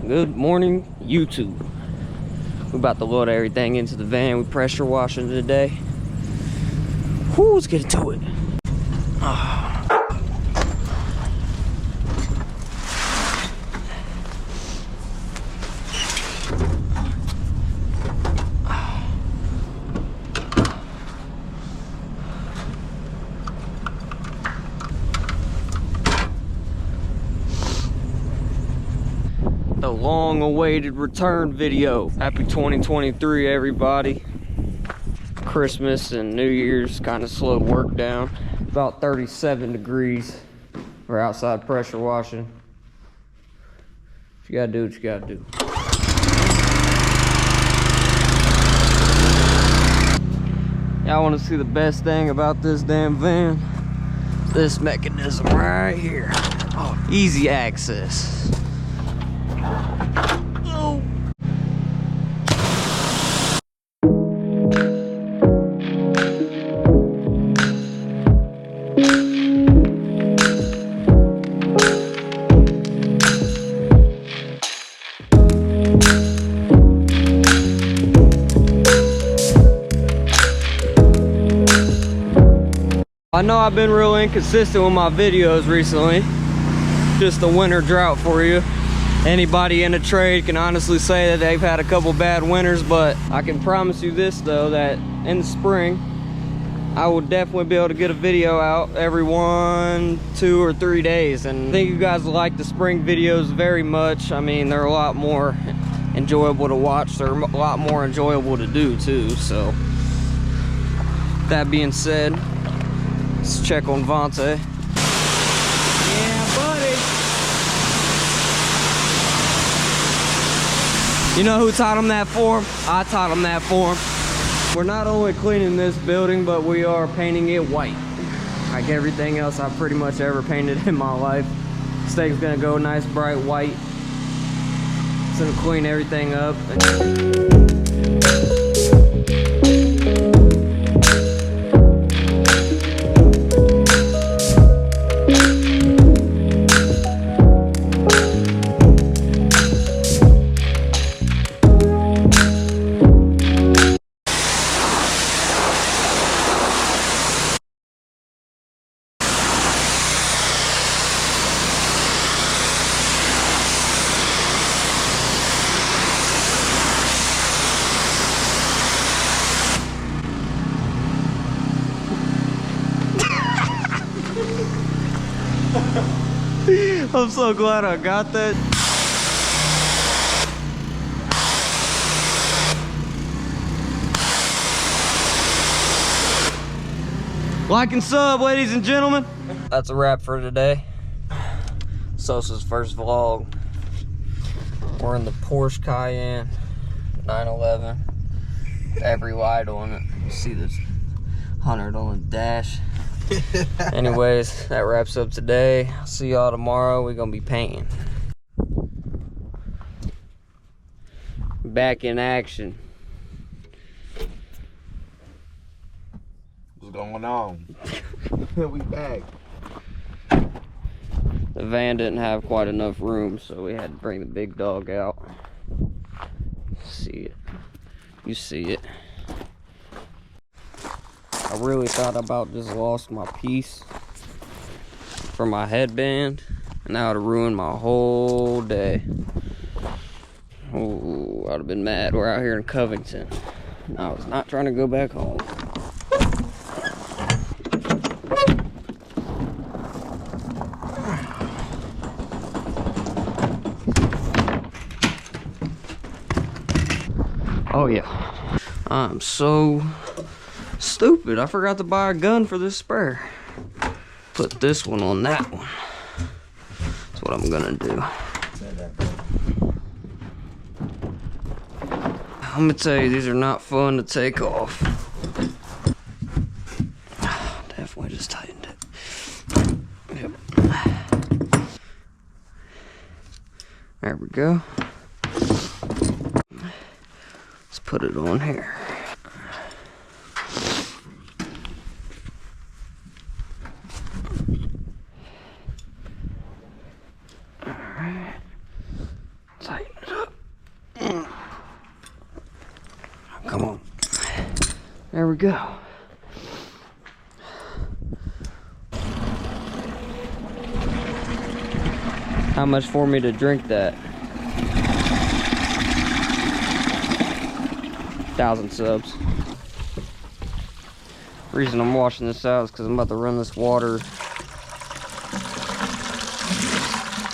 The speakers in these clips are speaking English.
Good morning, YouTube. We're about to load everything into the van. We pressure washing today. Whoo, let's get into it. The long-awaited return video. Happy 2023, everybody. Christmas and New Year's kind of slowed work down. About 37 degrees. We're outside pressure washing. You gotta do what you gotta do. Y'all want to see the best thing about this damn van? This mechanism right here. Oh, easy access. Oh. I know I've been real inconsistent with my videos recently. Just a winter drought for you. Anybody in the trade can honestly say that they've had a couple bad winters, but I can promise you this though, that in the spring, I will definitely be able to get a video out every 1, 2, or 3 days. And I think you guys like the spring videos very much. I mean, they're a lot more enjoyable to watch. They're a lot more enjoyable to do too. So, that being said, let's check on Vontae. Yeah, buddy. You know who taught him that form? I taught him that form. We're not only cleaning this building, but we are painting it white. Like everything else I've pretty much ever painted in my life. This thing's gonna go nice bright white. It's gonna clean everything up. I'm so glad I got that. Like and sub, ladies and gentlemen. That's a wrap for today. Sosa's first vlog. We're in the Porsche Cayenne 911. Every light on it. You see this 100 on the dash. Anyways, that wraps up today. See y'all tomorrow. We're gonna be painting. Back in action. What's going on? We back. The van didn't have quite enough room, so we had to bring the big dog out. See it. You see it. I really thought I about just lost my piece for my headband, and that would have ruined my whole day. Oh, I'd have been mad. We're out here in Covington. I was not trying to go back home. Oh yeah, I'm so stupid. I forgot to buy a gun for this spare. Put this one on that one. That's what I'm gonna do. I'm gonna tell you, these are not fun to take off. Definitely just tightened it. Yep. There we go. Let's put it on here. Tighten it up. Come on. There we go. How much for me to drink that? 1,000 subs. The reason I'm washing this out is because I'm about to run this water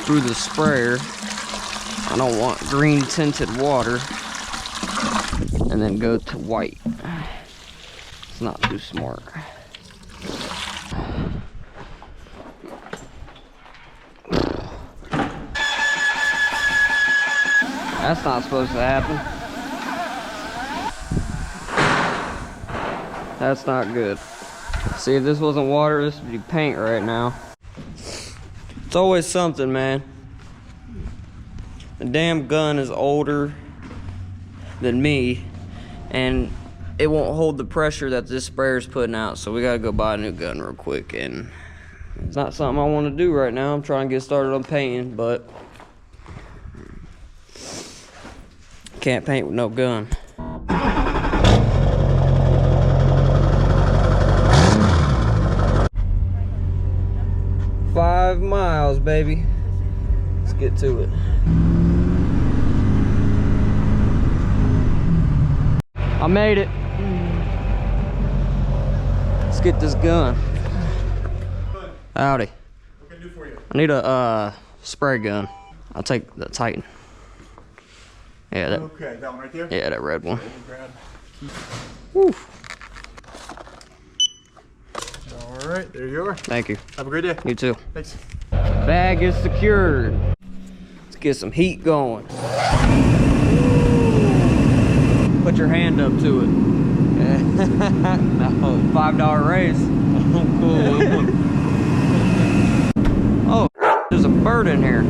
through the sprayer. I don't want green tinted water and then go to white. It's not too smart. That's not supposed to happen. That's not good. See, if this wasn't water, this would be paint right now. It's always something, man. The damn gun is older than me, and it won't hold the pressure that this sprayer's putting out, so we gotta go buy a new gun real quick, and it's not something I want to do right now. I'm trying to get started on painting, but can't paint with no gun. 5 miles, baby. Let's get to it. I made it. Let's get this gun. Howdy. What can I do for you? I need a spray gun. I'll take the Titan. Yeah, that. Okay, that one right there? Yeah, that red one. Grab. Woo. All right, there you are. Thank you. Have a great day. You too. Thanks. Bag is secured. Let's get some heat going. Put your hand up to it. No, $5 raise. Cool. Oh, there's a bird in here.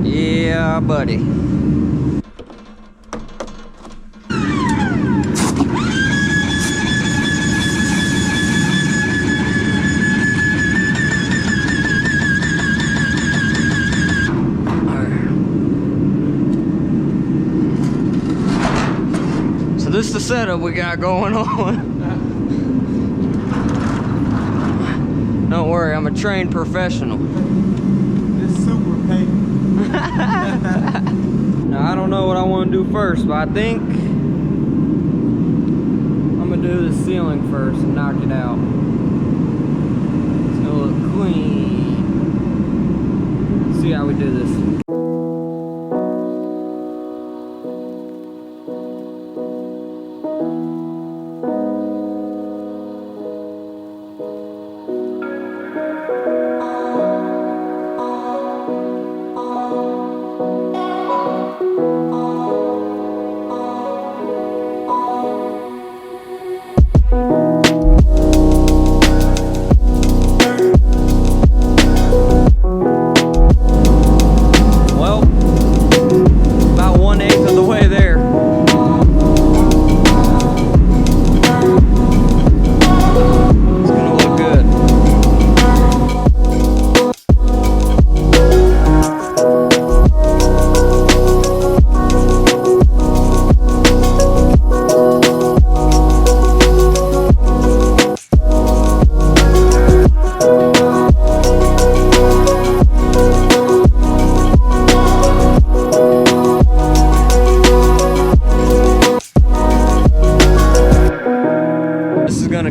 Yeah, buddy. So this is the setup we got going on. Don't worry, I'm a trained professional. It's super painful. Now I don't know what I want to do first, but I think I'm gonna do the ceiling first and knock it out. It's gonna look clean. Let's see how we do this.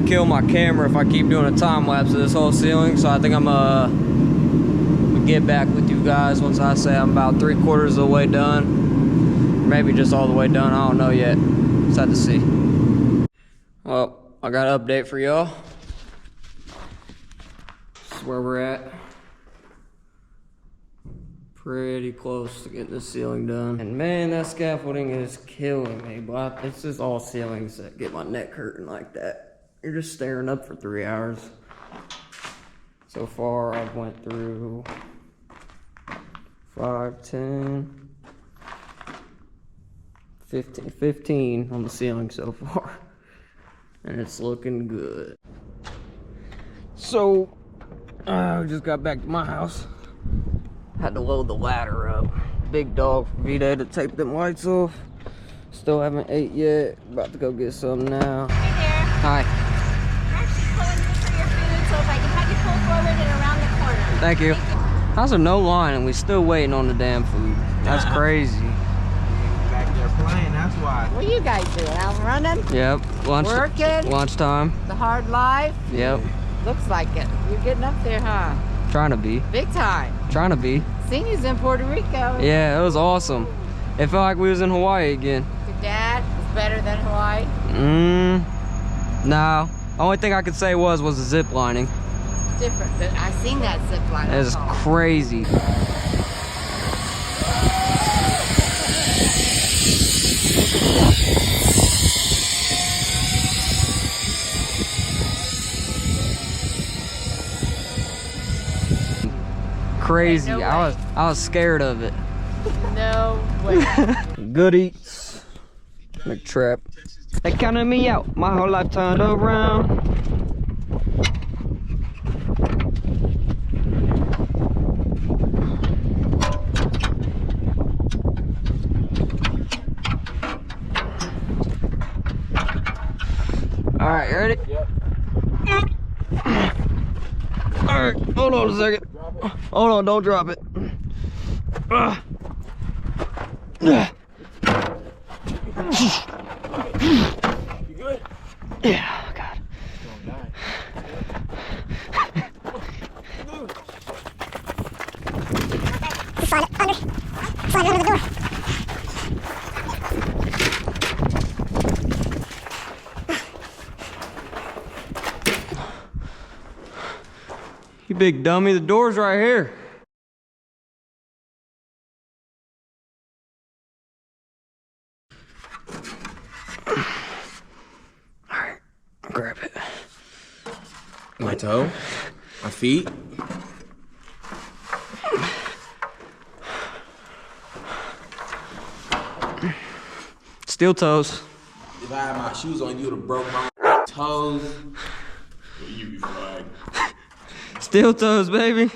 Kill my camera if I keep doing a time lapse of this whole ceiling, so I think I'm gonna get back with you guys once I say I'm about 3/4 of the way done, maybe just all the way done. I don't know yet. Just have to see. Well, I got an update for y'all. This is where we're at. Pretty close to getting the ceiling done, and man, that scaffolding is killing me. But it's just all ceilings that get my neck hurting like that. You're just staring up for 3 hours. So far, I've went through 5, 10, 15 on the ceiling so far. And it's looking good. So, We just got back to my house. Had to load the ladder up. Big dog for V-Day to take them lights off. Still haven't ate yet. About to go get some now. Hey there. Hi. I'm actually pulling you for your food, so if I can have you pull forward and around the corner. Thank you. How's there no line and we still waiting on the damn food? That's crazy. Back there playing, that's why. What are you guys doing? Out running? Yep. Working? Lunchtime. The hard life? Yep. Looks like it. You're getting up there, huh? Trying to be. Big time. Trying to be. Seen you's in Puerto Rico. Yeah, it was awesome. It felt like we was in Hawaii again. Your dad was better than Hawaii? No. Only thing I could say was the zip lining. Different, but I seen that zip line. It was crazy. Crazy. No way. I was scared of it. No way. Good eats. McTrap. They counted me out. My whole life turned around. All right, you ready? Yep. All right, hold on a second. Hold on, don't drop it. You good? Yeah, oh God. Don't die. Slide under the door. You big dummy, the door's right here. Alright, grab it. My toe, my feet. Steel toes. If I had my shoes on, you would have broke my toes. You be flagged. Steel toes, baby.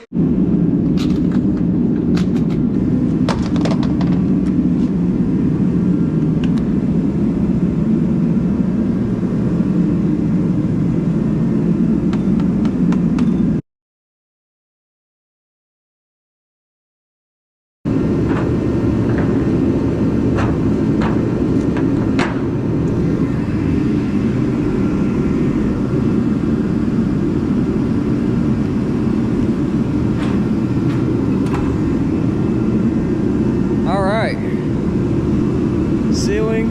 Ceiling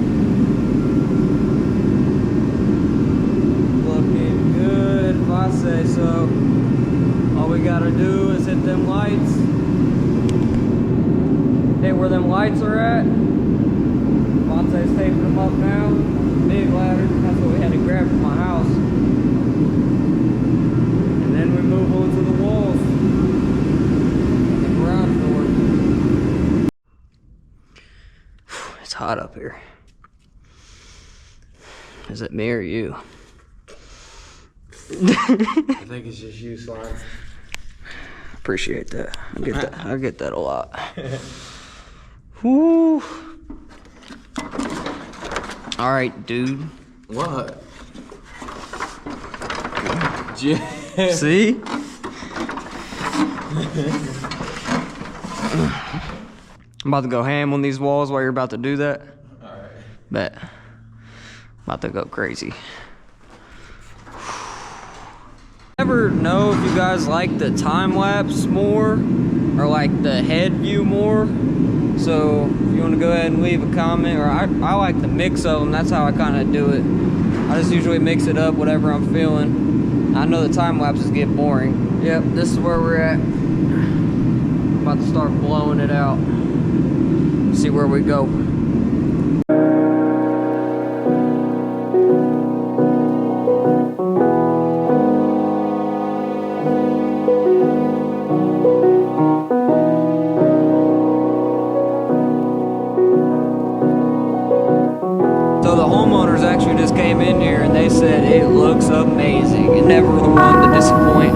looking good if I say so. All we gotta do is hit them lights, hit where them lights are at. Monte's taping them up now. Big ladder, that's what we had to grab from my house. And then we move on to the walls and the garage door. It's hot up here. Is it me or you? I think it's just you, Slime. Appreciate that. I get that a lot. Whoo. All right, dude. What? See? I'm about to go ham on these walls while you're about to do that. All right. Bet. About to go crazy. Ever know if you guys like the time lapse more or like the head view more? So if you want to go ahead and leave a comment, or I like the mix of them. That's how I kind of do it. I just usually mix it up whatever I'm feeling. I know the time lapses get boring. Yep, this is where we're at. About to start blowing it out. See where we go. So the homeowners actually just came in here and they said it looks amazing and never the one to disappoint.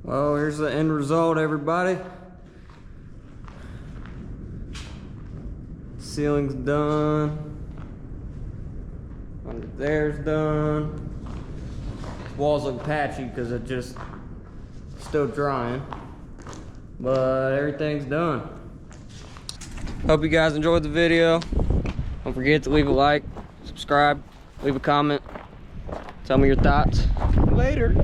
Well, here's the end result, everybody. Ceiling's done. Under there's done. Walls look patchy because it's just still drying. But everything's done. Hope you guys enjoyed the video. Don't forget to leave a like, subscribe, leave a comment. Tell me your thoughts. Later.